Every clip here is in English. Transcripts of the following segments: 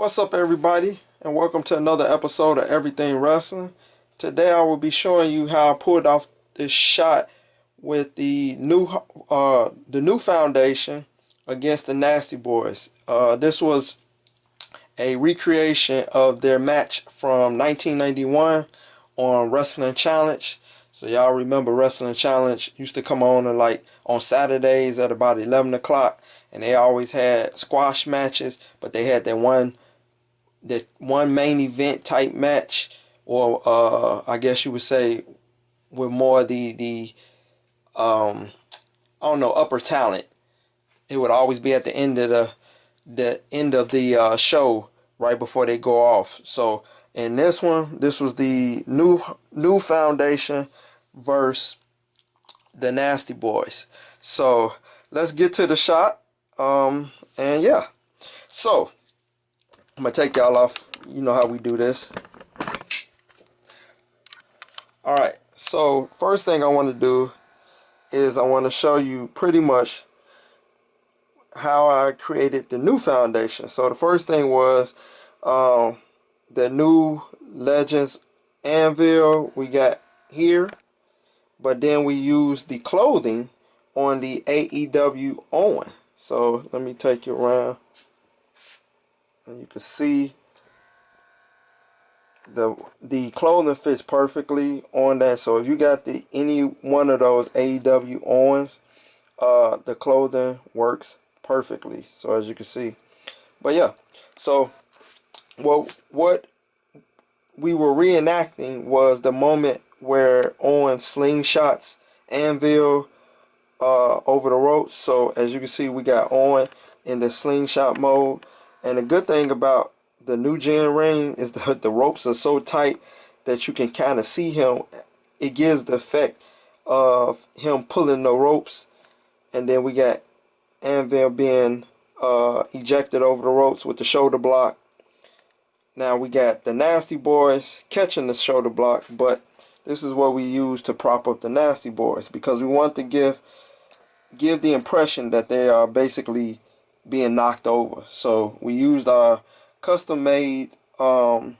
What's up, everybody, and welcome to another episode of Everything Wrestling. Today I will be showing you how I pulled off this shot with the new foundation against the Nasty Boys. This was a recreation of their match from 1991 on Wrestling Challenge. So y'all remember Wrestling Challenge used to come on on Saturdays at about 11 o'clock, and they always had squash matches, but they had that one main event type match, or I guess you would say with more the I don't know, upper talent. It would always be at the end of the show, right before they go off. So in this one, this was the new foundation versus the Nasty Boys. So let's get to the shot. And yeah, so I'm gonna take y'all off. You know how we do this. Alright, so first thing I want to do is I want to show you pretty much how I created the new foundation. So the first thing was the new Legends anvil we got here, but then we used the clothing on the AEW Owen. So let me take you around, and you can see the clothing fits perfectly on that. So if you got any one of those AEW Owens, the clothing works perfectly. So as you can see, but yeah, so what we were reenacting was the moment where Owen slingshots Anvil over the ropes. So as you can see, we got Owen in the slingshot mode, and the good thing about the new gen ring is the ropes are so tight that you can kind of see him. It gives the effect of him pulling the ropes, and then we got Anvil being ejected over the ropes with the shoulder block. Now we got the Nasty Boys catching the shoulder block, but this is what we use to prop up the Nasty Boys, because we want to give the impression that they are basically being knocked over. So we used our custom made I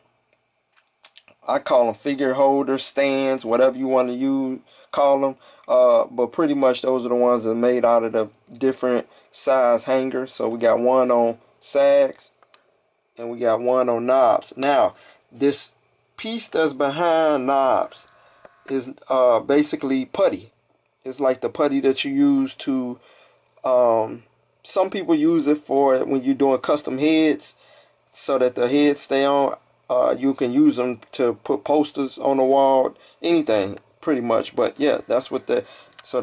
call them figure holders, stands, whatever you want to call them, but pretty much those are the ones that are made out of the different size hangers. So we got one on sags and we got one on knobs. Now this piece that's behind knobs is basically putty. It's like the putty that you use to some people use it for when you're doing custom heads, so that the heads stay on. You can use them to put posters on the wall, anything pretty much. But yeah, that's what the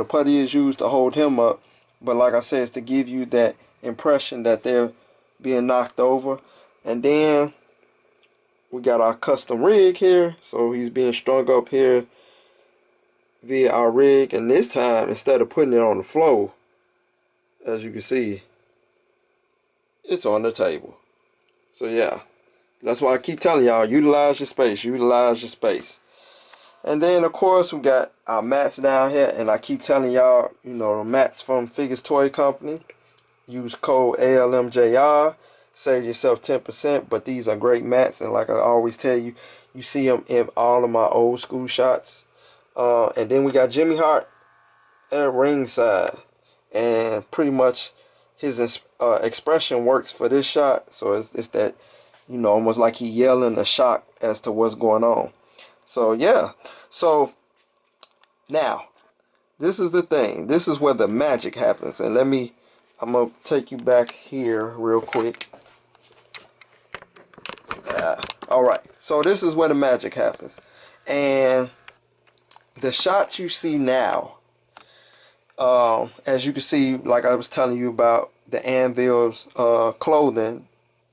putty is used to hold him up. But like I said, it's to give you that impression that they're being knocked over. And then we got our custom rig here, so he's being strung up here via our rig. And this time, instead of putting it on the floor, as you can see, it's on the table. So yeah, that's why I keep telling y'all, utilize your space, utilize your space. And then of course we got our mats down here, and I keep telling y'all, you know, the mats from Figures Toy Company. Use code ALMJR, save yourself 10%. But these are great mats, and like I always tell you, you see them in all of my old school shots. And then we got Jimmy Hart at ringside, and pretty much his expression works for this shot. So it's that, you know, almost like he yelling a shock as to what's going on. So yeah, so now this is the thing. This is where the magic happens. And I'm gonna take you back here real quick. All right, so this is where the magic happens, and the shot you see now, as you can see, like I was telling you about the Anvil's clothing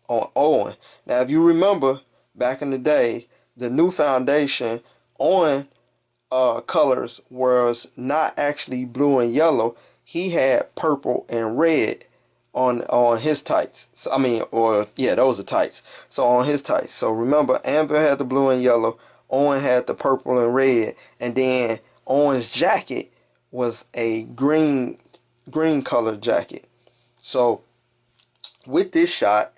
on Owen. Now, if you remember back in the day, the new foundation Owen colors was not actually blue and yellow. He had purple and red on his tights. So, I mean, or yeah, those are tights. So on his tights. So remember, Anvil had the blue and yellow. Owen had the purple and red, and then Owen's jacket was a green colored jacket. So with this shot,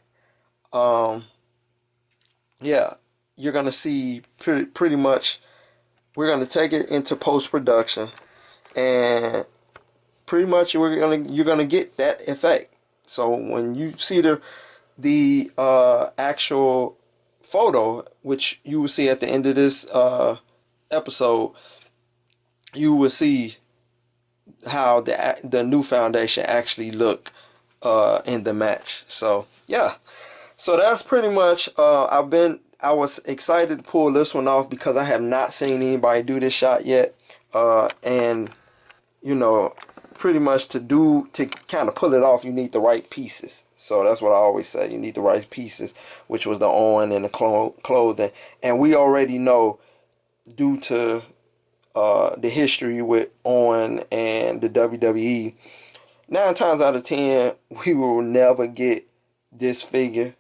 yeah, you're gonna see pretty much. We're gonna take it into post production, and pretty much you're gonna get that effect. So when you see the actual photo, which you will see at the end of this episode, you will see how the new foundation actually look in the match. So yeah, so that's pretty much. I was excited to pull this one off because I have not seen anybody do this shot yet, and you know, pretty much to kind of pull it off, you need the right pieces. So that's what I always say. You need the right pieces, which was the on and the clothing. And we already know, due to the history with On and the WWE, 9 times out of 10, we will never get this figure,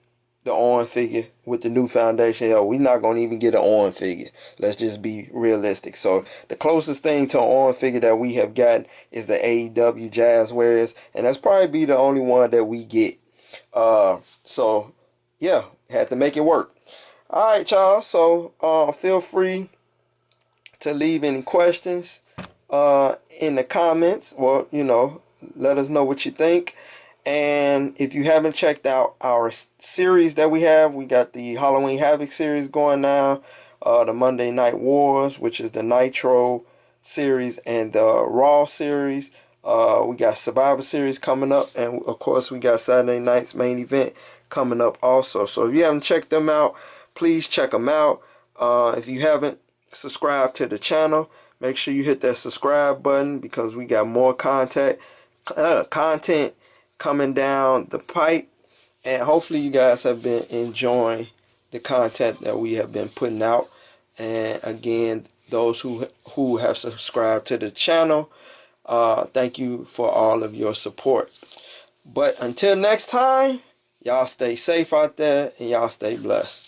the On figure, with the new foundation. Hell, we're not going to even get an On figure. Let's just be realistic. So the closest thing to an On figure that we have gotten is the AEW Jazz Warriors, and that's probably be the only one that we get. So yeah, had to make it work. All right, y'all. So feel free to leave any questions in the comments, or let us know what you think. And if you haven't checked out our series that we got the Halloween Havoc series going now, the Monday Night Wars, which is the Nitro series, and the Raw series. We got Survivor Series coming up, and of course we got Saturday night's main event coming up also. So if you haven't checked them out, please check them out. If you haven't subscribed to the channel, make sure you hit that subscribe button, because we got more content coming down the pipe, and hopefully you guys have been enjoying the content that we have been putting out. And again, those who have subscribed to the channel, thank you for all of your support. But until next time, y'all stay safe out there, and y'all stay blessed.